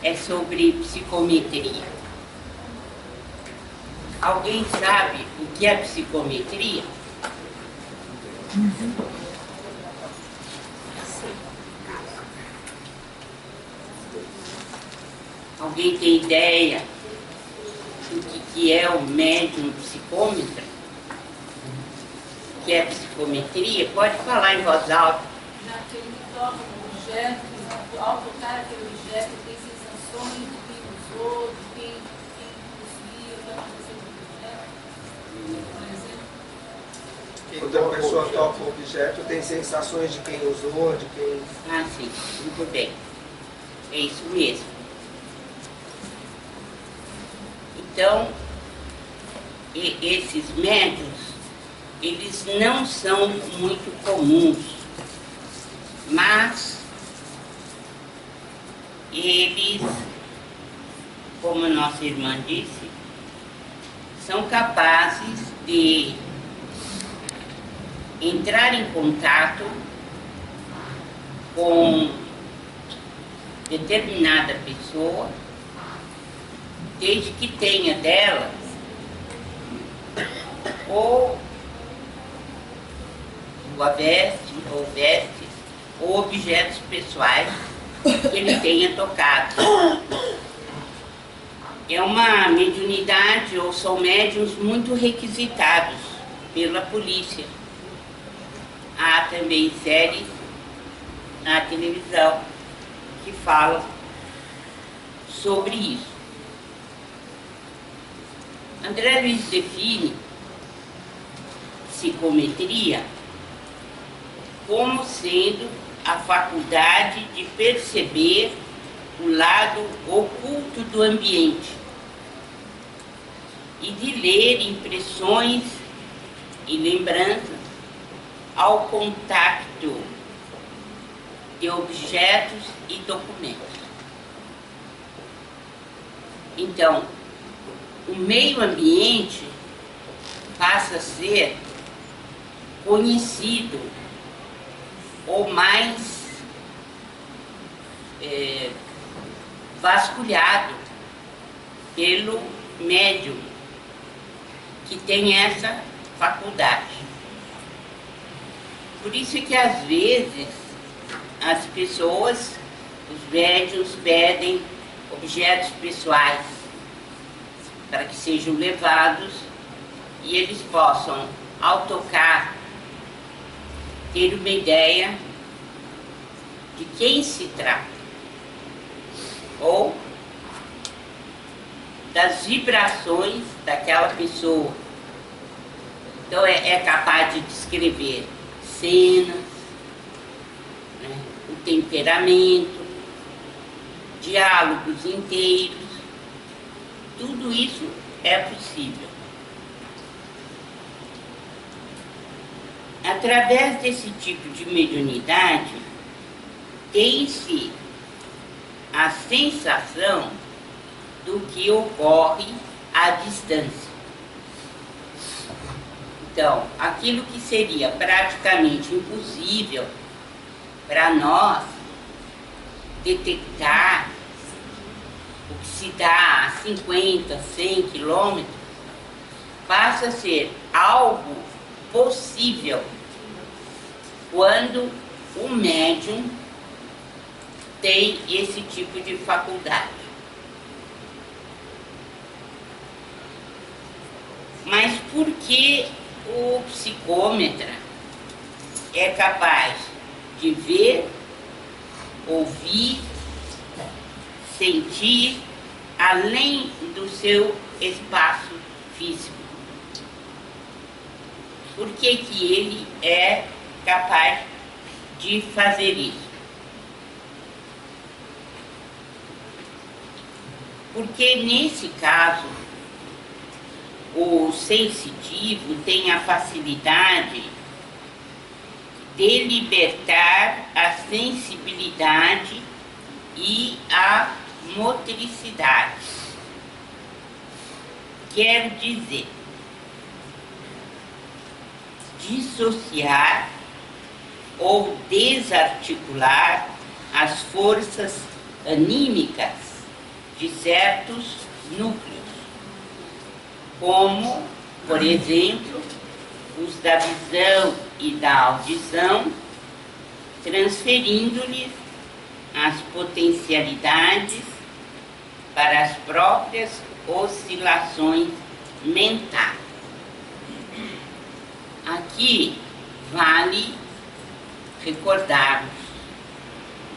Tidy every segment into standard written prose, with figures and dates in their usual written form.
é sobre psicometria. Alguém sabe o que é psicometria? Alguém tem ideia do que é o médium psicômetra? O que é psicometria? Pode falar em voz alta. Naquele que toca um objeto, ao tocar aquele objeto, tem sensações de quem usou, de quem possuía, o que aconteceu com o objeto, por exemplo. Quando a pessoa toca o objeto, tem sensações de quem usou, de quem... Ah, sim, muito bem. É isso mesmo. Então, esses médiuns, eles não são muito comuns, mas eles, como a nossa irmã disse, são capazes de entrar em contato com determinada pessoa, desde que tenha dela ou a veste, ou vestes, ou objetos pessoais que ele tenha tocado. É uma mediunidade, ou são médiuns muito requisitados pela polícia. Há também séries na televisão que falam sobre isso. André Luiz define psicometria como sendo a faculdade de perceber o lado oculto do ambiente e de ler impressões e lembranças ao contato de objetos e documentos. Então, o meio ambiente passa a ser conhecido ou mais vasculhado pelo médium que tem essa faculdade. Por isso que às vezes as pessoas, os médiuns, pedem objetos pessoais para que sejam levados e eles possam, ao tocar, ter uma ideia de quem se trata ou das vibrações daquela pessoa. Então é capaz de descrever cenas, né, o temperamento, diálogos inteiros. Tudo isso é possível. Através desse tipo de mediunidade, tem-se a sensação do que ocorre à distância. Então, aquilo que seria praticamente impossível para nós detectar, o que se dá a 50, 100 quilômetros, passa a ser algo possível quando o médium tem esse tipo de faculdade. Mas por que o psicômetra é capaz de ver, ouvir, sentir além do seu espaço físico? Por que que ele é capaz de fazer isso? Porque nesse caso, o sensitivo tem a facilidade de libertar a sensibilidade e a motricidade. Quer dizer, dissociar ou desarticular as forças anímicas de certos núcleos, como, por exemplo, os da visão e da audição, transferindo-lhes as potencialidades para as próprias oscilações mentais. Aqui vale recordarmos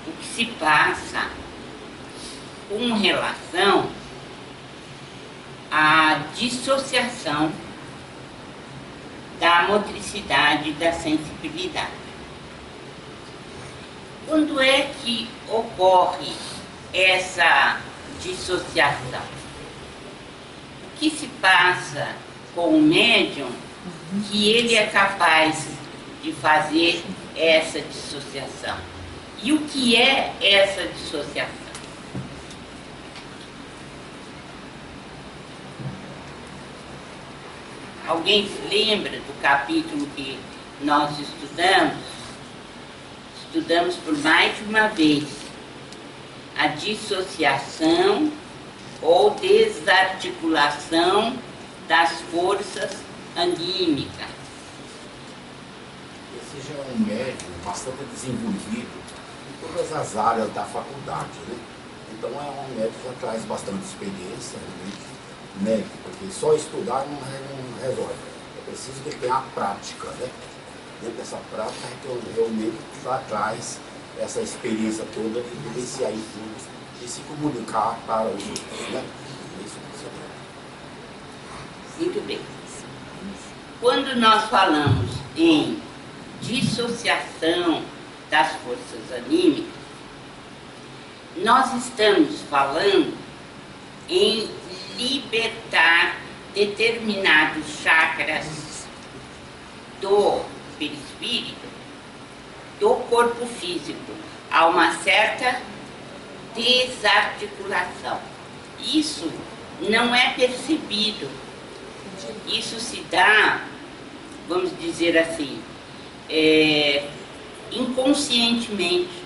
o que se passa com relação à dissociação da motricidade e da sensibilidade. Quando é que ocorre essa dissociação? O que se passa com o médium que ele é capaz de fazer essa dissociação? E o que é essa dissociação? Alguém se lembra do capítulo que nós estudamos? Estudamos por mais de uma vez a dissociação ou desarticulação das forças anímicas. Esse já é um médium bastante desenvolvido em todas as áreas da faculdade, né? Então é um médium que já traz bastante experiência, né? Porque só estudar não resolve. É preciso que tenha a prática, né? Dentro dessa prática é que o médium já traz essa experiência toda de vivenciar em tudo e se comunicar para os outros, né? Isso que você deu. Muito bem. Quando nós falamos em dissociação das forças anímicas, nós estamos falando em libertar determinados chakras do perispírito do corpo físico. Há uma certa desarticulação. Isso não é percebido. Isso se dá, vamos dizer assim, inconscientemente.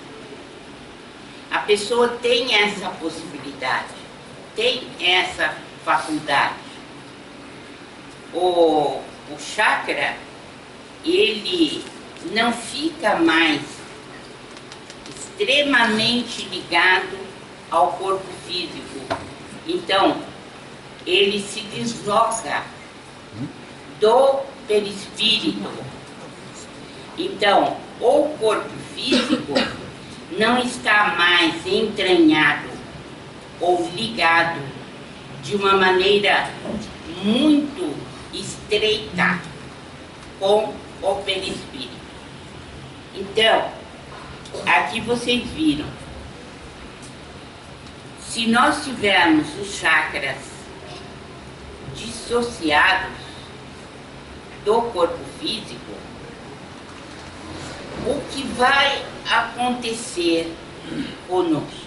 A pessoa tem essa possibilidade, tem essa faculdade. O chakra, ele não fica mais extremamente ligado ao corpo físico. Então, ele se desloca do perispírito. Então, o corpo físico não está mais entranhado ou ligado de uma maneira muito estreita com o perispírito. Então, aqui vocês viram, se nós tivermos os chakras dissociados do corpo físico, o que vai acontecer conosco?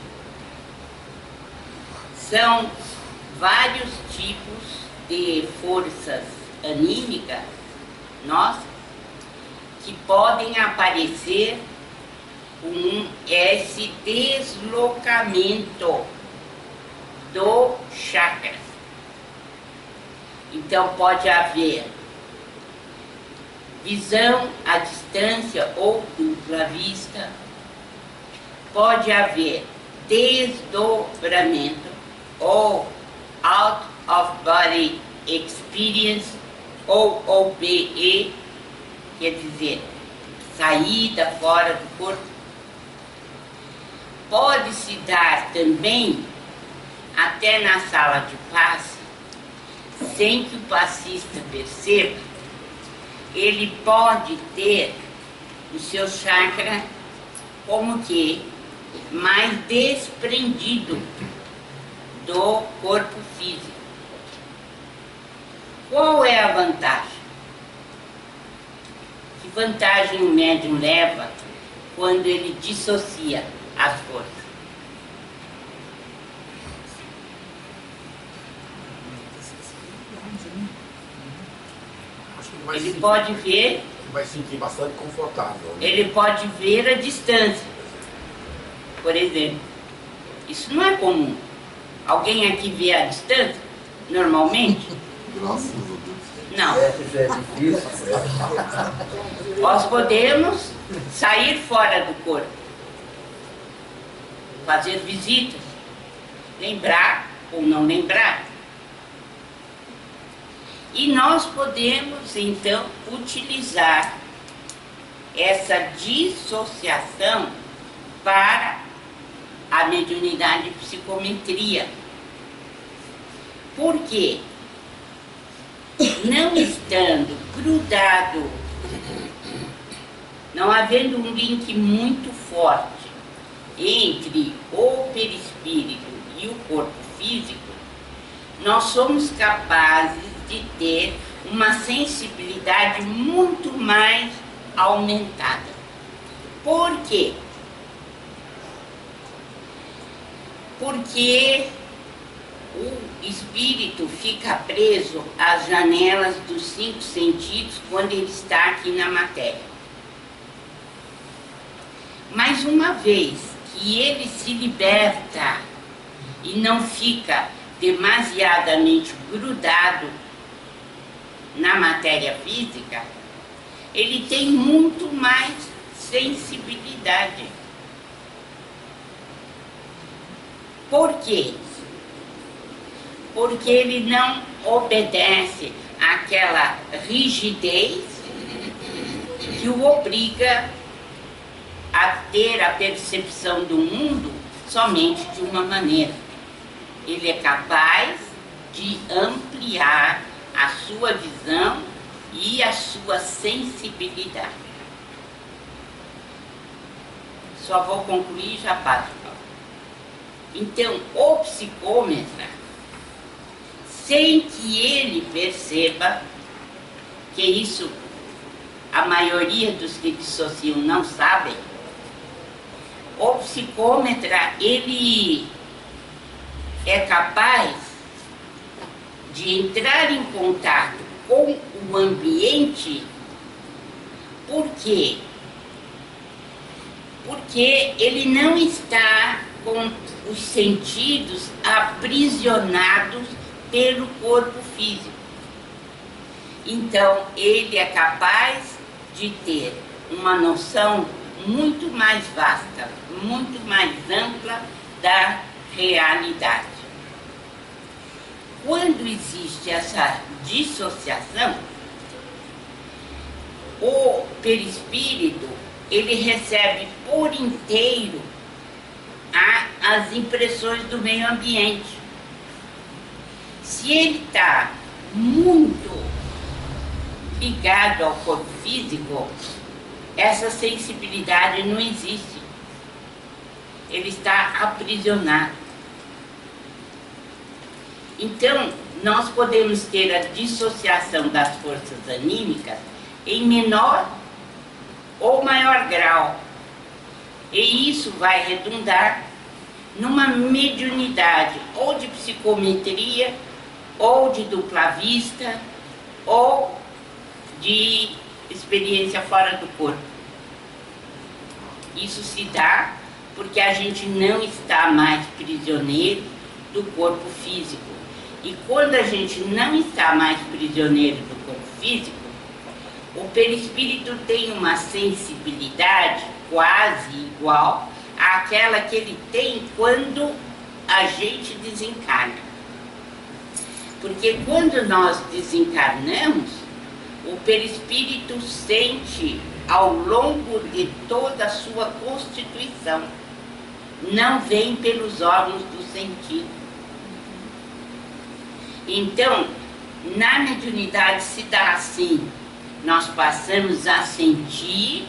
São vários tipos de forças anímicas nossas que podem aparecer com esse deslocamento do chakra. Então pode haver visão à distância ou dupla vista, pode haver desdobramento ou out of body experience ou OBE, quer dizer, saída fora do corpo. Pode se dar também até na sala de passe, sem que o passista perceba. Ele pode ter o seu chakra como que mais desprendido do corpo físico. Qual é a vantagem? Que vantagem o médium leva quando ele dissocia as forças? Ele pode ver, vai se sentir bastante confortável, né? Ele pode ver a distância, por exemplo. Isso não é comum. Alguém aqui vê a distância, normalmente? Graças a Deus. Não. Já é difícil. Nós podemos sair fora do corpo, fazer visitas, lembrar ou não lembrar. E nós podemos, então, utilizar essa dissociação para a mediunidade e psicometria. Por quê? Não estando grudado, não havendo um link muito forte entre o perispírito e o corpo físico, nós somos capazes de ter uma sensibilidade muito mais aumentada. Por quê? Porque o espírito fica preso às janelas dos 5 sentidos quando ele está aqui na matéria. Mas uma vez que ele se liberta e não fica demasiadamente grudado na matéria física, ele tem muito mais sensibilidade. Por quê? Porque ele não obedece àquela rigidez que o obriga a ter a percepção do mundo somente de uma maneira. Ele é capaz de ampliar a sua visão e a sua sensibilidade. Só vou concluir e já passo. Então, o psicômetra, sem que ele perceba, que isso a maioria dos que dissociam não sabem, o psicômetra, ele é capaz de entrar em contato com o ambiente. Por quê? Porque ele não está com os sentidos aprisionados pelo corpo físico. Então, ele é capaz de ter uma noção muito mais vasta, muito mais ampla da realidade. Quando existe essa dissociação, o perispírito, ele recebe por inteiro as impressões do meio ambiente. Se ele está muito ligado ao corpo físico, essa sensibilidade não existe. Ele está aprisionado. Então, nós podemos ter a dissociação das forças anímicas em menor ou maior grau. E isso vai redundar numa mediunidade ou de psicometria, ou de dupla vista, ou de experiência fora do corpo. Isso se dá porque a gente não está mais prisioneiro do corpo físico. E quando a gente não está mais prisioneiro do corpo físico, o perispírito tem uma sensibilidade quase igual àquela que ele tem quando a gente desencarna. Porque quando nós desencarnamos, o perispírito sente ao longo de toda a sua constituição. Não vem pelos órgãos do sentido. Então, na mediunidade se dá assim. Nós passamos a sentir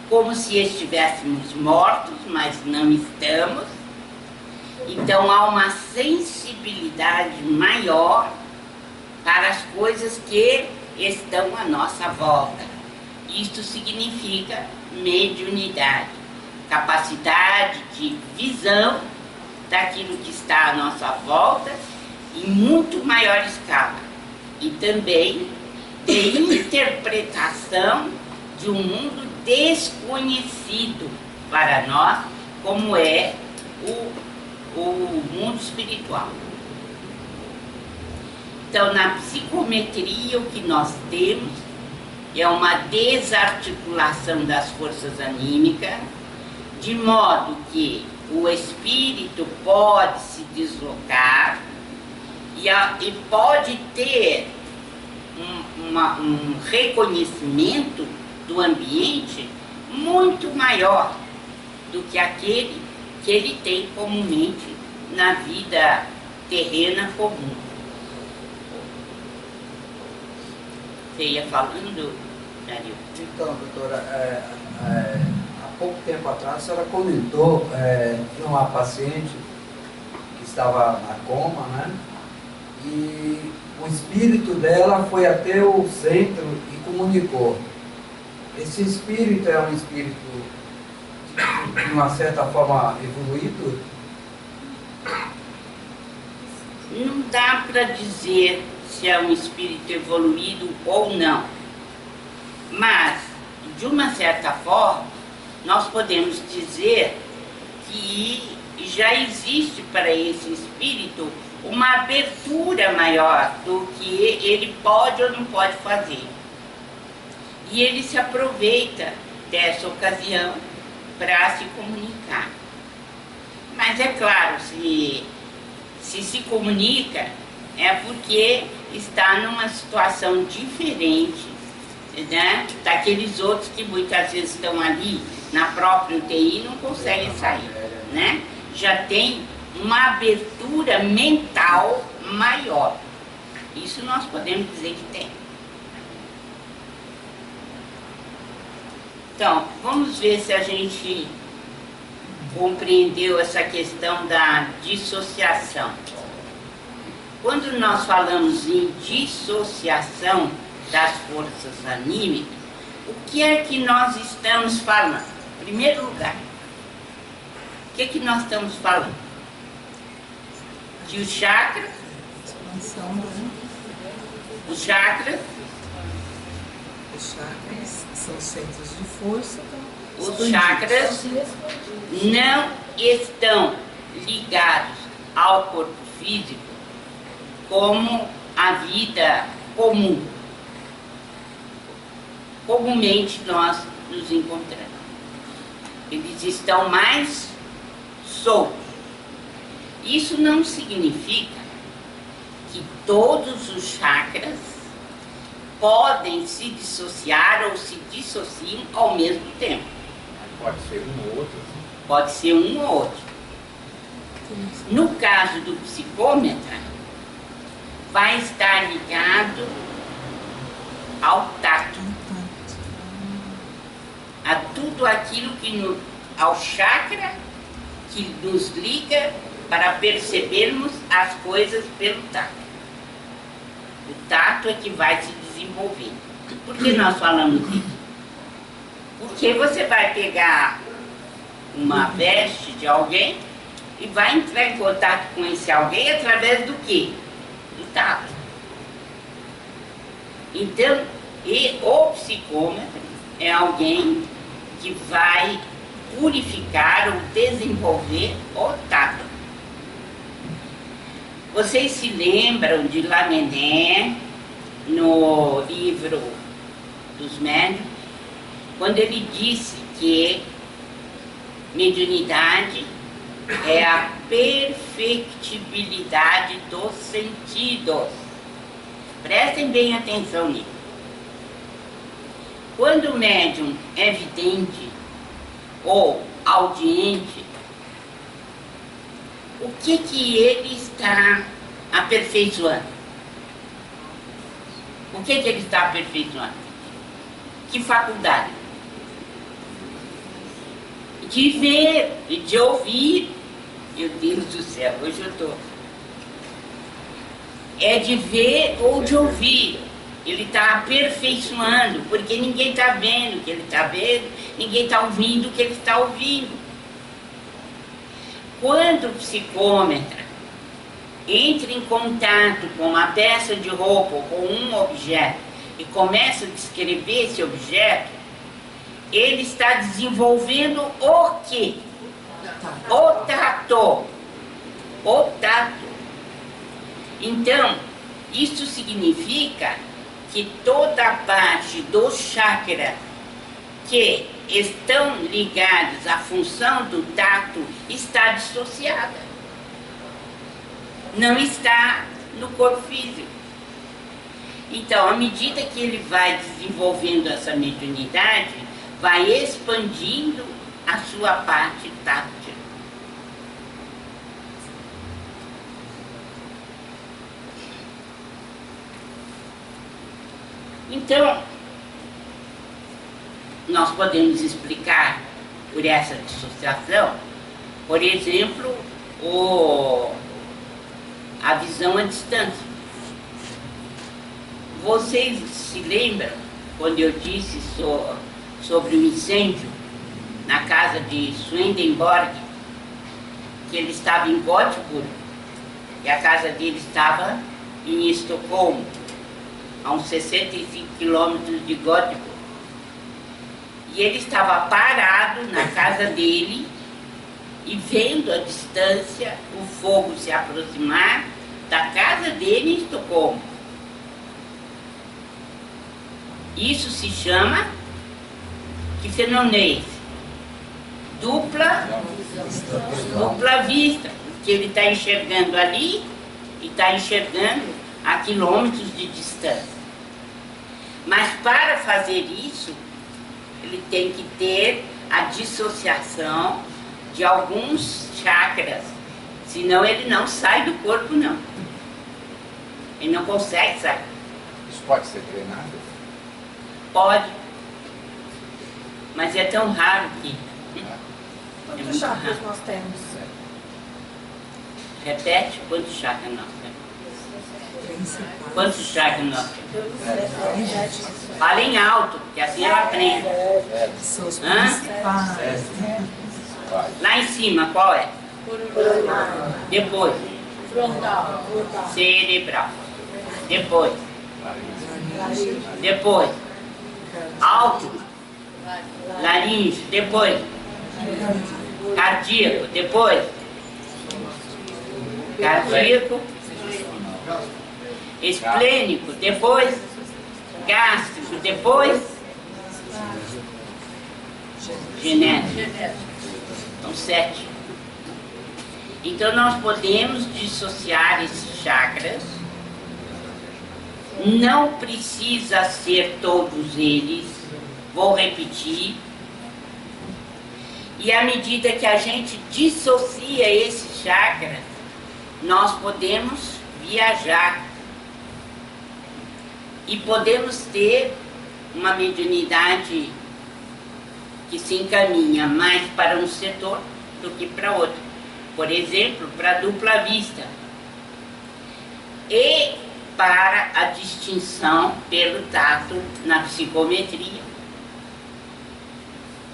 como se estivéssemos mortos, mas não estamos. Então há uma sensibilidade maior para as coisas que estão à nossa volta. Isto significa mediunidade, capacidade de visão daquilo que está à nossa volta em muito maior escala. E também de interpretação de um mundo desconhecido para nós, como é o mundo espiritual. Então, na psicometria, o que nós temos é uma desarticulação das forças anímicas, de modo que o espírito pode se deslocar e pode ter um reconhecimento do ambiente muito maior do que aquele que ele tem comumente na vida terrena comum. Você ia falando, Dario? Então, doutora, há pouco tempo atrás a senhora comentou de uma paciente que estava na coma, né? E o espírito dela foi até o centro e comunicou. Esse espírito é um espírito de uma certa forma evoluído? Não dá para dizer se é um espírito evoluído ou não, mas, de uma certa forma, nós podemos dizer que já existe para esse espírito uma abertura maior do que ele pode ou não pode fazer. E ele se aproveita dessa ocasião para se comunicar. Mas é claro, se comunica, é porque está numa situação diferente, né, daqueles outros que muitas vezes estão ali na própria UTI e não conseguem sair, né? Já tem uma abertura mental maior. Isso nós podemos dizer que tem. Então, vamos ver se a gente compreendeu essa questão da dissociação. Quando nós falamos em dissociação das forças anímicas, o que é que nós estamos falando? Em primeiro lugar, o que é que nós estamos falando? Que os chakras, os chakras são centros de força. Os chakras não estão ligados ao corpo físico como a vida comum. Comumente nós nos encontramos. Eles estão mais soltos. Isso não significa que todos os chakras podem se dissociar ou se dissociam ao mesmo tempo. Pode ser um ou outro. Pode ser um ou outro. No caso do psicômetra, vai estar ligado ao tato, a tudo aquilo que ao chakra que nos liga para percebermos as coisas pelo tato. O tato é que vai se desenvolver. Por que nós falamos isso? Porque você vai pegar uma veste de alguém e vai entrar em contato com esse alguém através do quê? Do tato. Então, o psicômetro é alguém que vai purificar ou desenvolver o tato. Vocês se lembram de Lamennais, no livro dos médiuns, quando ele disse que mediunidade é a perfectibilidade dos sentidos. Prestem bem atenção nisso. Quando o médium é vidente ou audiente, o que ele está aperfeiçoando? O que ele está aperfeiçoando? Que faculdade? De ver, de ouvir. Meu Deus do céu, hoje eu estou... É de ver ou de ouvir. Ele está aperfeiçoando, porque ninguém está vendo o que ele está vendo, ninguém está ouvindo o que ele está ouvindo. Quando o psicômetra entra em contato com uma peça de roupa ou com um objeto e começa a descrever esse objeto, ele está desenvolvendo o quê? O tato. O Então, isso significa que toda a parte do chakra que estão ligados à função do tato está dissociada. Não está no corpo físico. Então, à medida que ele vai desenvolvendo essa mediunidade, vai expandindo a sua parte tátil. Então, nós podemos explicar por essa dissociação, por exemplo, a visão à distância. Vocês se lembram quando eu disse sobre o incêndio na casa de Swedenborg, que ele estava em Göteborg e a casa dele estava em Estocolmo, a uns 65 quilômetros de Göteborg. E ele estava parado na casa dele e vendo à distância o fogo se aproximar da casa dele em Estocolmo. Isso se chama, que fenômeno é esse? Dupla vista, porque ele está enxergando ali e está enxergando a quilômetros de distância. Mas para fazer isso, ele tem que ter a dissociação de alguns chakras, senão ele não sai do corpo, não. Ele não consegue sair. Isso pode ser treinado? Pode, mas é tão raro que... Quantos chakras nós temos? Repete, quantos chakras nós temos? Principais. Quantos chakras nós temos? Fala em alto, que assim ela aprende. São os Hã? principais. Lá em cima, qual é? Depois, Frontal. cerebral. Depois, alto, laringe. Depois, cardíaco. Depois, cardíaco, esplênico. Depois, gástrico. Depois, genético. São 7. Então nós podemos dissociar esses chakras. Não precisa ser todos eles. Vou repetir. E à medida que a gente dissocia esses chakras, nós podemos viajar. E podemos ter uma mediunidade que se encaminha mais para um setor do que para outro. Por exemplo, para a dupla vista. E para a distinção pelo tato na psicometria.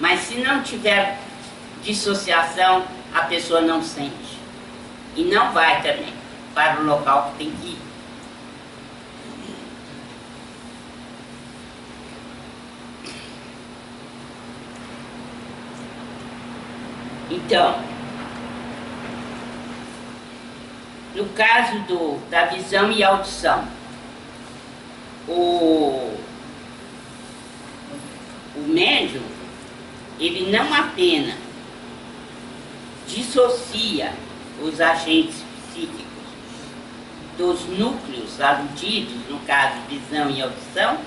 Mas se não tiver dissociação, a pessoa não sente. E não vai também para o local que tem que ir. Então, no caso da visão e audição, o médium, ele não apenas dissocia os agentes psíquicos dos núcleos aludidos, no caso visão e audição,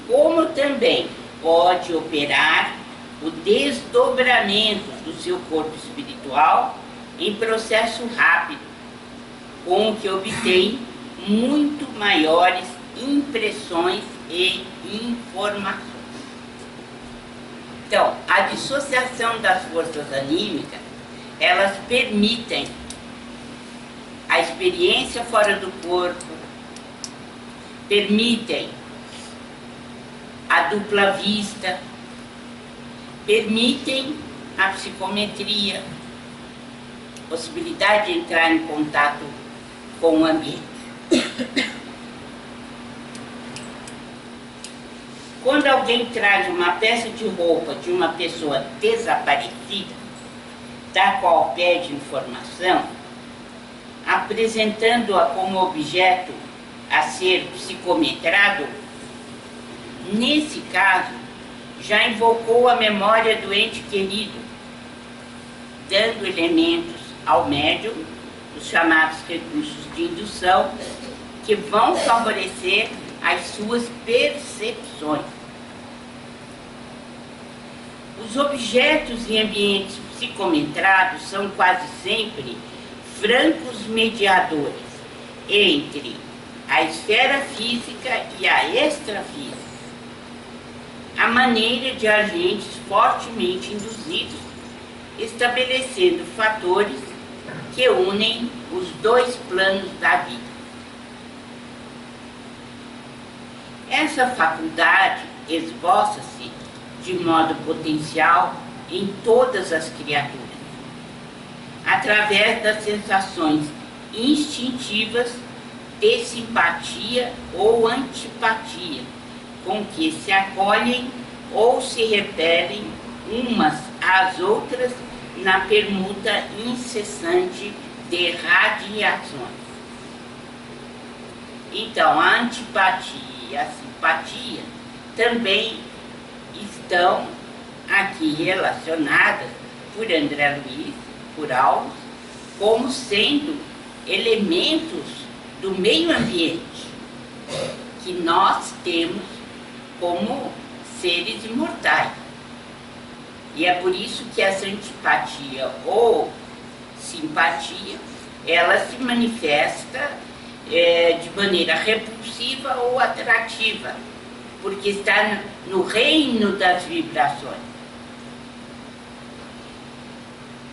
como também pode operar o desdobramento do seu corpo espiritual em processo rápido, com o que obtém muito maiores impressões e informações. Então, a dissociação das forças anímicas, elas permitem a experiência fora do corpo, permitem a dupla vista, permitem a psicometria, possibilidade de entrar em contato com o ambiente. Quando alguém traz uma peça de roupa de uma pessoa desaparecida, da qual pede informação, apresentando-a como objeto a ser psicometrado, nesse caso, já invocou a memória do ente querido, dando elementos ao médium, os chamados recursos de indução, que vão favorecer as suas percepções. Os objetos e ambientes psicometrados são quase sempre francos mediadores entre a esfera física e a extrafísica, a maneira de agentes fortemente induzidos, estabelecendo fatores que unem os dois planos da vida. Essa faculdade esboça-se de modo potencial em todas as criaturas, através das sensações instintivas de simpatia ou antipatia, com que se acolhem ou se repelem umas às outras na permuta incessante de radiações. Então, a antipatia e a simpatia também estão aqui relacionadas por André Luiz, por Aulus, como sendo elementos do meio ambiente que nós temos como seres imortais. E é por isso que essa antipatia ou simpatia, ela se manifesta de maneira repulsiva ou atrativa, porque está no reino das vibrações.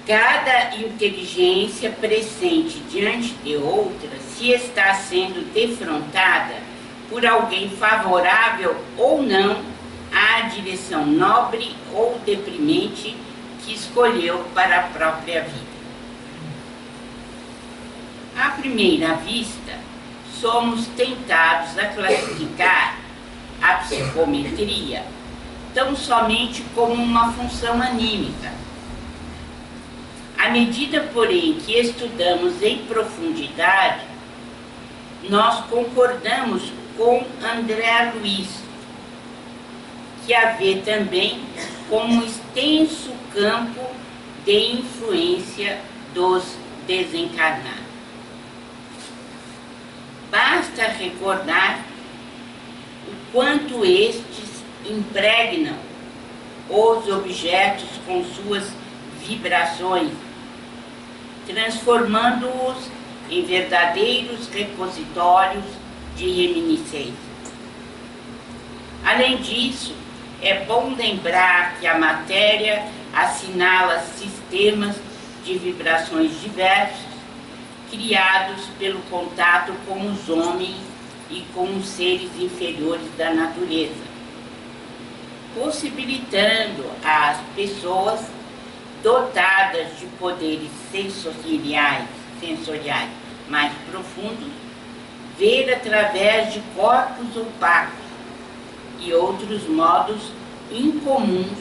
Cada inteligência presente diante de outra, se está sendo defrontada por alguém favorável ou não à direção nobre ou deprimente que escolheu para a própria vida. À primeira vista, somos tentados a classificar a psicometria tão somente como uma função anímica. À medida, porém, que estudamos em profundidade, nós concordamos com André Luiz, que a vê também como um extenso campo de influência dos desencarnados. Basta recordar o quanto estes impregnam os objetos com suas vibrações, transformando-os em verdadeiros repositórios de reminiscências. Além disso, é bom lembrar que a matéria assinala sistemas de vibrações diversos, criados pelo contato com os homens e com os seres inferiores da natureza, possibilitando às pessoas dotadas de poderes sensoriais mais profundos, ver através de corpos opacos e outros modos incomuns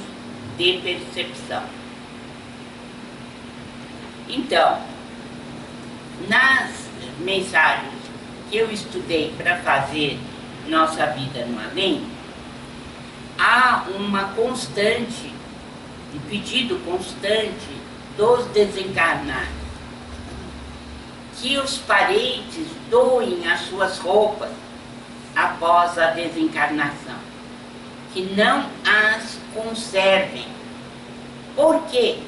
de percepção. Então, nas mensagens que eu estudei para fazer Nossa Vida no Além, há uma constante, um pedido constante dos desencarnados, que os parentes doem as suas roupas após a desencarnação, que não as conservem. Por quê?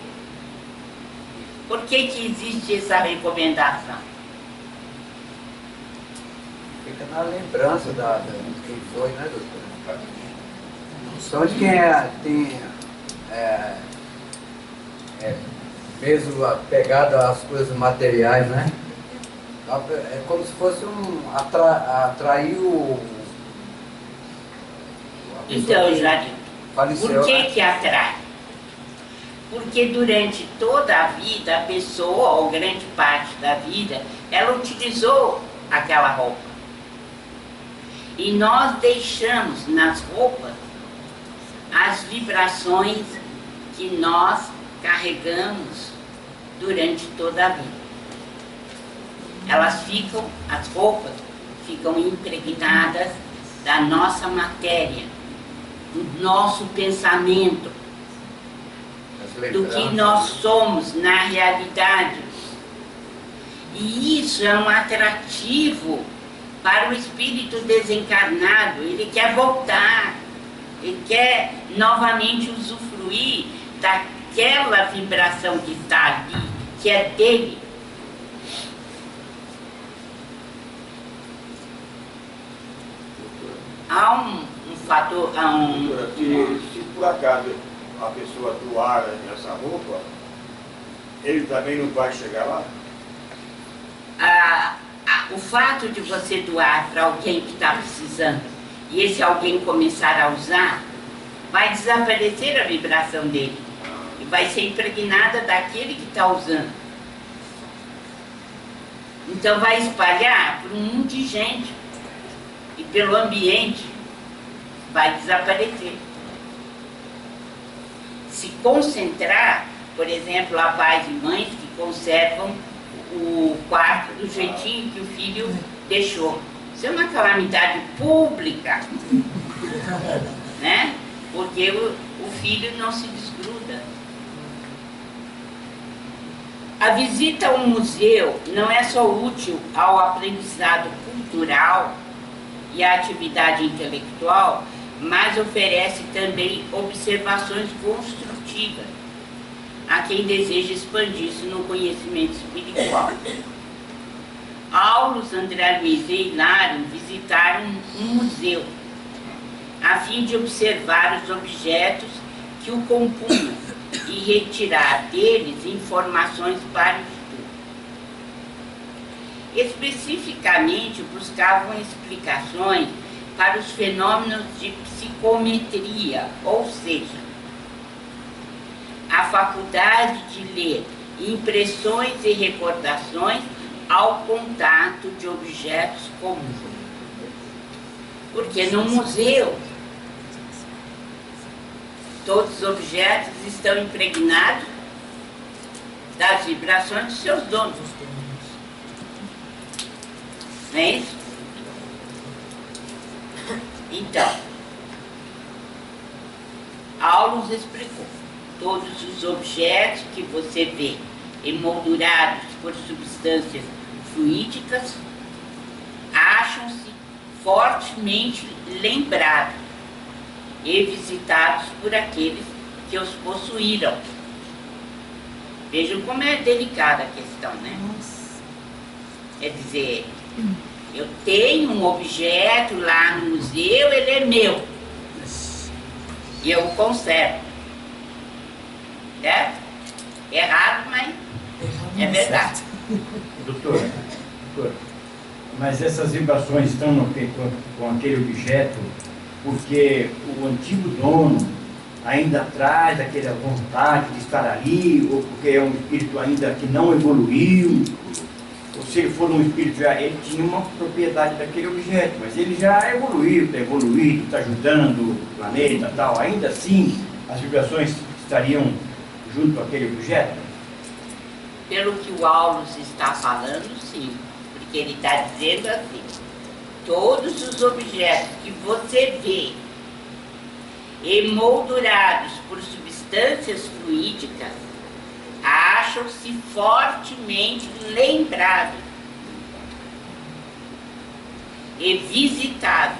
Por que que existe essa recomendação? Fica na lembrança de quem foi, né, doutor? Só de quem tem mesmo apegado às coisas materiais, né? É como se fosse atrair o... Então, Jardim, faleceu, por que né? que atrai? Porque durante toda a vida, a pessoa, ou grande parte da vida, ela utilizou aquela roupa. E nós deixamos nas roupas as vibrações que nós carregamos durante toda a vida. as roupas ficam impregnadas da nossa matéria, do nosso pensamento, do que nós somos na realidade. E isso é um atrativo para o espírito desencarnado. Ele quer voltar, ele quer novamente usufruir daquela vibração que está ali, que é dele. Há um fator, Se por acaso a pessoa doar essa roupa, ele também não vai chegar lá? o fato de você doar para alguém que está precisando e esse alguém começar a usar, vai desaparecer a vibração dele e vai ser impregnada daquele que está usando. Então vai espalhar por um monte de gente e pelo ambiente vai desaparecer. Se concentrar, por exemplo, há pais e mães que conservam o quarto do jeitinho que o filho deixou. Isso é uma calamidade pública, né? Porque o filho não se desgruda. A visita ao museu não é só útil ao aprendizado cultural e à atividade intelectual, mas oferece também observações construtivas a quem deseja expandir-se no conhecimento espiritual. Aulus, André Luiz e Hilário visitaram um museu a fim de observar os objetos que o compunham e retirar deles informações para o estudo. Especificamente, buscavam explicações para os fenômenos de psicometria, ou seja, a faculdade de ler impressões e recordações ao contato de objetos comuns. Porque no museu, todos os objetos estão impregnados das vibrações dos seus donos. Não é isso? Então, Aulus explicou: todos os objetos que você vê emoldurados por substâncias fluídicas acham-se fortemente lembrados e visitados por aqueles que os possuíram. Vejam como é delicada a questão, né? Quer dizer, eu tenho um objeto lá no museu, ele é meu. E eu o conservo. Certo? Errado, mas é verdade. Doutor, mas essas vibrações estão com aquele objeto porque o antigo dono ainda traz aquela vontade de estar ali, ou porque é um espírito ainda que não evoluiu, ou se ele for um espírito já, ele tinha uma propriedade daquele objeto, mas ele já evoluiu, está evoluído, está ajudando o planeta e tal, ainda assim as vibrações estariam junto àquele objeto? Pelo que o Aulus está falando, sim, porque ele está dizendo assim: todos os objetos que você vê emoldurados por substâncias fluídicas acham-se fortemente lembrados e visitados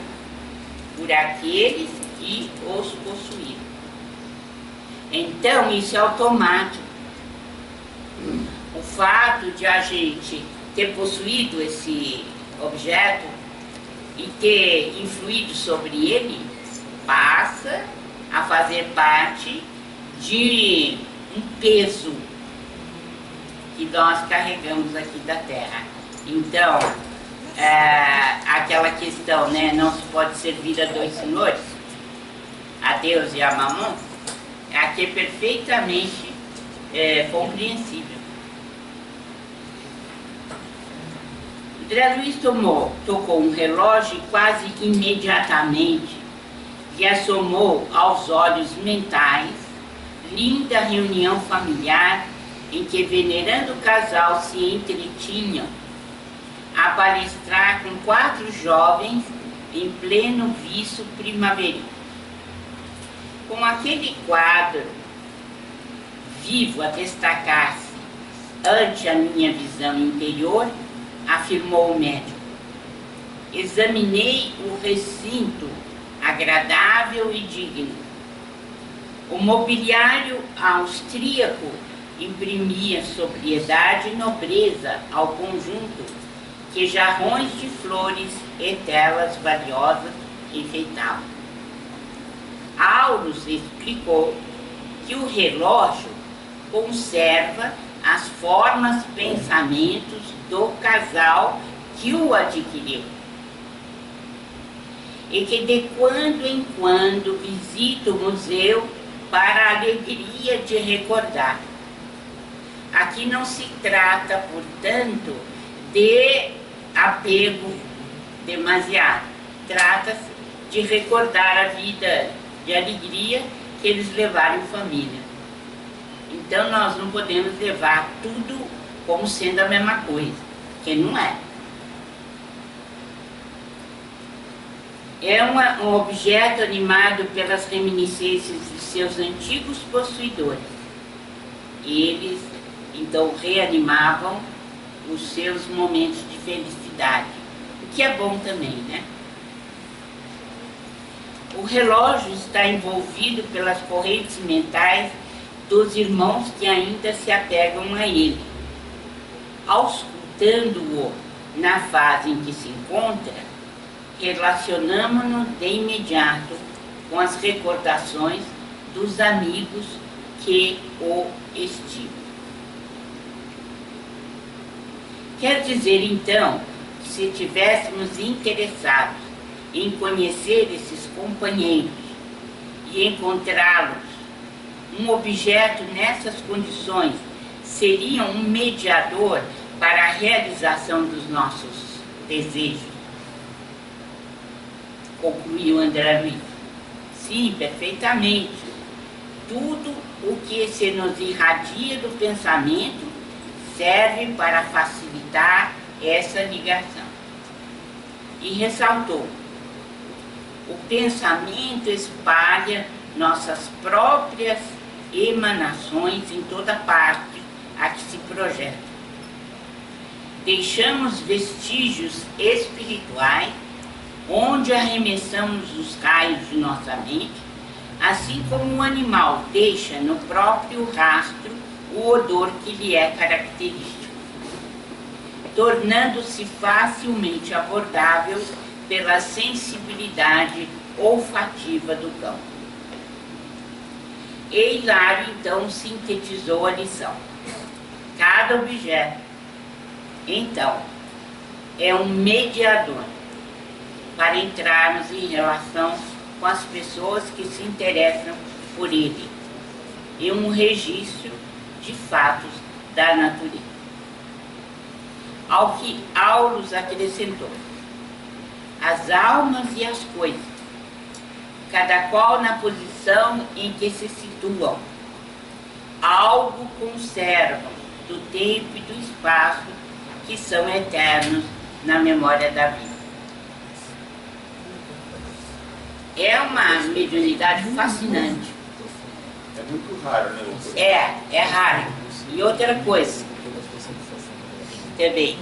por aqueles que os possuíram. Então, isso é automático. O fato de a gente ter possuído esse objeto e ter influído sobre ele passa a fazer parte de um peso que nós carregamos aqui da Terra. Então, aquela questão, né, não se pode servir a dois senhores, a Deus e a Mamon, aqui é perfeitamente compreensível. André Luiz tocou um relógio e quase imediatamente lhe assomou aos olhos mentais linda reunião familiar em que venerando casal se entretinham a palestrar com 4 jovens em pleno viço primaveril. Com aquele quadro vivo a destacar-se ante a minha visão interior, afirmou o médico, examinei o recinto agradável e digno. O mobiliário austríaco imprimia sobriedade e nobreza ao conjunto que jarrões de flores e telas valiosas enfeitavam. Aulus explicou que o relógio conserva as formas, pensamentos do casal que o adquiriu, e que de quando em quando visita o museu para a alegria de recordar. Aqui não se trata, portanto, de apego demasiado. Trata-se de recordar a vida de alegria que eles levaram em família. Então nós não podemos levar tudo como sendo a mesma coisa, que não é. É um objeto animado pelas reminiscências de seus antigos possuidores. Eles, então, reanimavam os seus momentos de felicidade, o que é bom também, né? O relógio está envolvido pelas correntes mentais dos irmãos que ainda se apegam a ele. Auscultando-o na fase em que se encontra, relacionamos-nos de imediato com as recordações dos amigos que o estimam. Quer dizer, então, que se estivéssemos interessados em conhecer esses companheiros e encontrá-los, um objeto nessas condições seria um mediador para a realização dos nossos desejos. Concluiu André Luiz. Sim, perfeitamente. Tudo o que se nos irradia do pensamento serve para facilitar essa ligação. E ressaltou, o pensamento espalha nossas próprias emanações em toda parte a que se projeta. Deixamos vestígios espirituais onde arremessamos os raios de nossa mente, assim como um animal deixa no próprio rastro o odor que lhe é característico, tornando-se facilmente abordável pela sensibilidade olfativa do cão. E Hilário, então, sintetizou a lição. Cada objeto, então, é um mediador para entrarmos em relação com as pessoas que se interessam por ele, e um registro de fatos da natureza. Ao que Aulus acrescentou, as almas e as coisas, cada qual na posição em que se situam, algo conservam do tempo e do espaço que são eternos na memória da vida. É uma mediunidade fascinante. É muito raro, né, doutor? É raro. E outra coisa, também,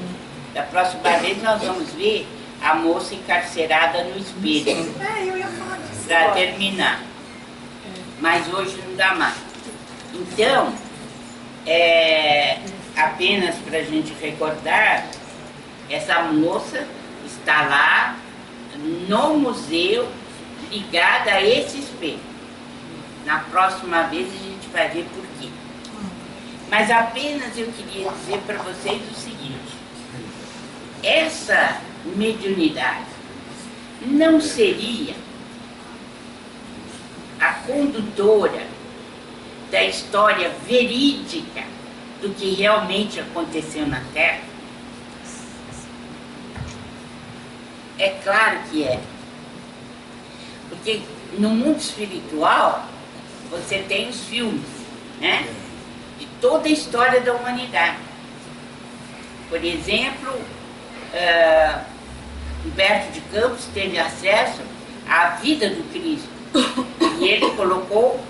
da próxima vez nós vamos ver a moça encarcerada no espelho. Eu ia falar disso. Para terminar. Mas hoje não dá mais. Então, apenas para a gente recordar, essa moça está lá no museu, ligada a esse espelho. Na próxima vez a gente vai ver por quê. Mas apenas eu queria dizer para vocês o seguinte: essa mediunidade não seria a condutora da história verídica do que realmente aconteceu na Terra? É claro que é. Porque no mundo espiritual você tem os filmes, né? De toda a história da humanidade. Por exemplo, Humberto de Campos teve acesso à vida do Cristo. E ele colocou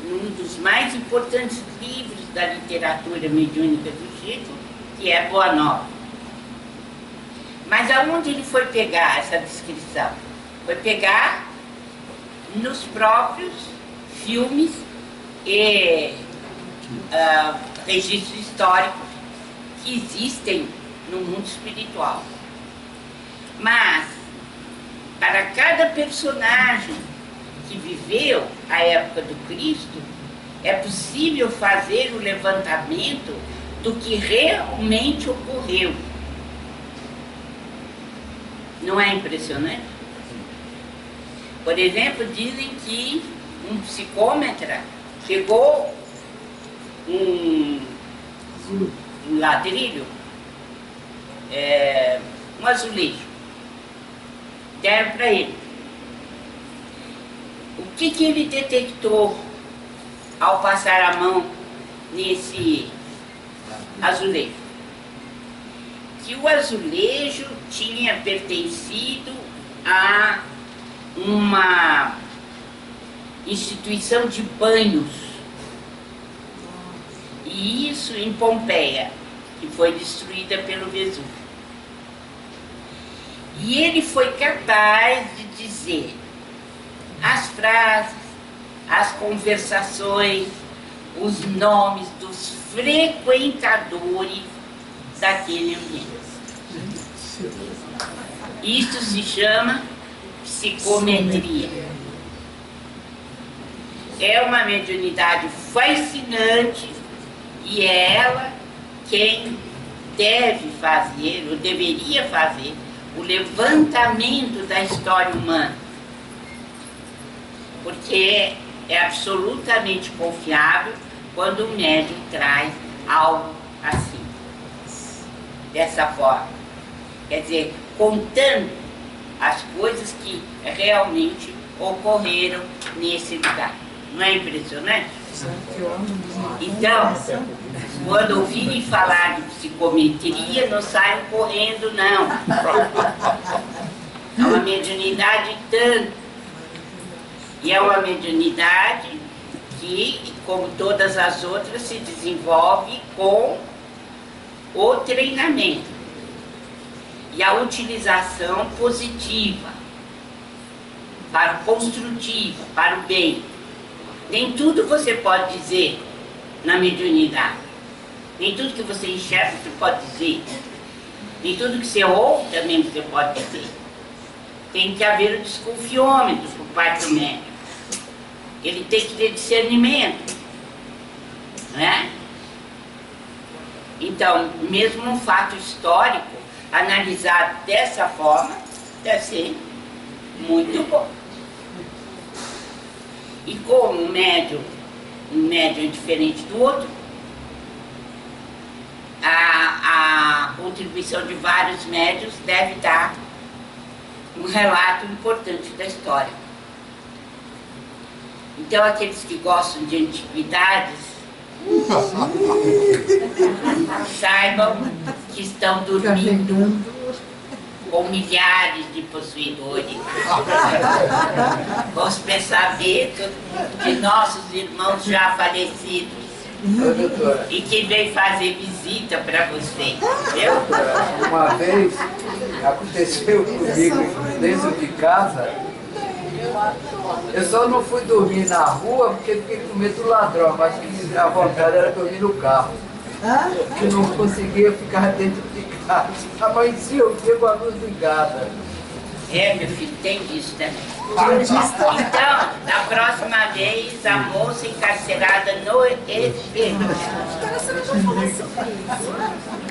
num dos mais importantes livros da literatura mediúnica do Chico, que é Boa Nova. Mas aonde ele foi pegar essa descrição? Foi pegar nos próprios filmes e registros históricos que existem no mundo espiritual. Mas, para cada personagem que viveu a época do Cristo, é possível fazer o levantamento do que realmente ocorreu. Não é impressionante? Por exemplo, dizem que um psicômetra pegou um ladrilho, um azulejo, deram para ele. O que ele detectou ao passar a mão nesse azulejo? Que o azulejo tinha pertencido a uma instituição de banhos. E isso em Pompeia, que foi destruída pelo Vesúvio. E ele foi capaz de dizer as frases, as conversações, os nomes dos frequentadores daquele ambiente. Isso se chama psicometria. É uma mediunidade fascinante e é ela quem deve fazer, ou deveria fazer, o levantamento da história humana. Porque é absolutamente confiável quando o médium traz algo assim, dessa forma. Quer dizer, contando as coisas que realmente ocorreram nesse lugar. Não é impressionante? Então, quando ouvirem falar de psicometria, não saiam correndo, não. É uma mediunidade tanto. E é uma mediunidade que, como todas as outras, se desenvolve com o treinamento e a utilização positiva, para o construtivo, para o bem. Nem tudo você pode dizer na mediunidade. Nem tudo que você enxerga você pode dizer. Nem tudo que você ouve também você pode dizer. Tem que haver o desconfiômetro por parte do médium. Ele tem que ter discernimento, não é? Então, mesmo um fato histórico, analisado dessa forma, deve ser muito bom. E como um médium é diferente do outro, a contribuição de vários médiuns deve dar um relato importante da história. Então, aqueles que gostam de antiguidades, saibam que estão dormindo com milhares de possuidores, com os pensamentos de nossos irmãos já falecidos e que vem fazer visita para você, entendeu? Uma vez aconteceu comigo dentro de casa. Eu só não fui dormir na rua porque fiquei com medo do ladrão, mas que a vontade era dormir no carro. Que não conseguia ficar dentro de casa. Amanhecia eu com a luz ligada. É, meu filho, tem disso também. Então, na próxima vez, a moça encarcerada no espelho. Espera, você não vai falar sobre isso.